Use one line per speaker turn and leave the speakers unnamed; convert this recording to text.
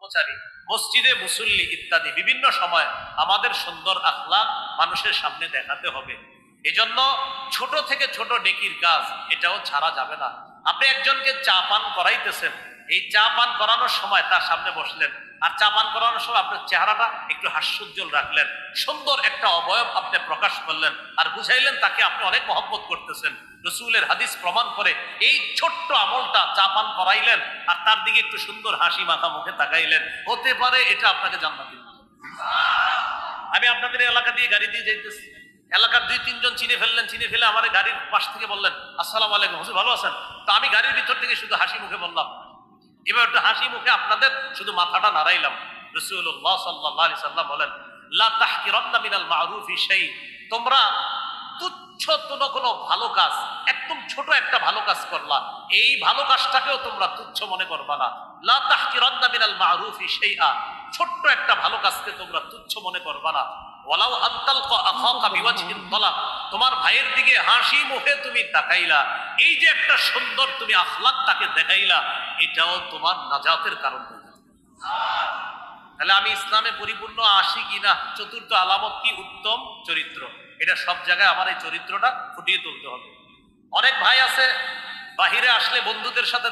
কর্মচারী, মসজিদে মুসল্লি ইত্যাদি বিভিন্ন সময় আমাদের সুন্দর আখলাক মানুষের সামনে দেখাতে হবে। এজন্য ছোট থেকে ছোট নেকির কাজ এটাও ছাড়া যাবে না। আপনি একজনকে চা পান করাইতেছেন, এই চা পান করানোর সময় তার সামনে বসলেন, আর চা পান করানোর সময় আপনার চেহারাটা একটু হাস্যোজ্জ্বল রাখলেন, সুন্দর একটা অবয়ব আপনি প্রকাশ করলেন, আর বুঝাইলেন তাকে আপনি অনেক মহব্বত করতেছেন। রসুলের হাদিস প্রমাণ করে এই ছোট্ট আমলটা, চা পান করাইলেন আর তার দিকে একটু সুন্দর হাসি মাখা মুখে তাকাইলেন, হতে পারে এটা আপনাকে জান্নাত দিবে। আমি আপনাদের এলাকা দিয়ে গাড়ি দিয়ে যাইতেছি, এলাকার 2-3 জন চিনে ফেললেন, চিনে ফেলে আমার গাড়ির পাশ থেকে বললেন আসসালামু আলাইকুম হুজুর, ভালো আছেন? তো আমি গাড়ির ভিতর থেকে শুধু হাসি মুখে বললাম, এবার একটু হাসি মুখে আপনাদের শুধু মাথাটা নাড়াইলাম। রাসূলুল্লাহ সাল্লাল্লাহু আলাইহি সাল্লাম বলেন, লা তাহকিরান্না মিনাল মারুফি শাই, তোমরা তুচ্ছ কোনো ভালো কাজ, একদম ছোট একটা ভালো কাজ করলা, এই ভালো কাজটাকেও তোমরা তুচ্ছ মনে করবা না। লা তাহকিরান্না মিনাল মারুফি শাইআ, ছোট্ট একটা ভালো কাজকে তোমরা তুচ্ছ মনে করবা না। ওয়ালাউ আনতালকা আখাকা বিওয়াজহিন তালাক, তোমার ভাইয়ের দিকে হাসি মুখে তুমি তাকাইলা, এই যে একটা সুন্দর তুমি আখলাক তাকে দেখাইলা, এটাও তোমার নাজাতের কারণ হয়ে যাবে। তাহলে আমি ইসলামে পরিপূর্ণ আসি কিনা, চতুর্থ আলামত কি? উত্তম চরিত্র। এটা সব জায়গায় আমার এই চরিত্রটা ফুটিয়ে তুলতে হবে। অনেক ভাই আছে বাহিরে আসলে বন্ধুদের সাথে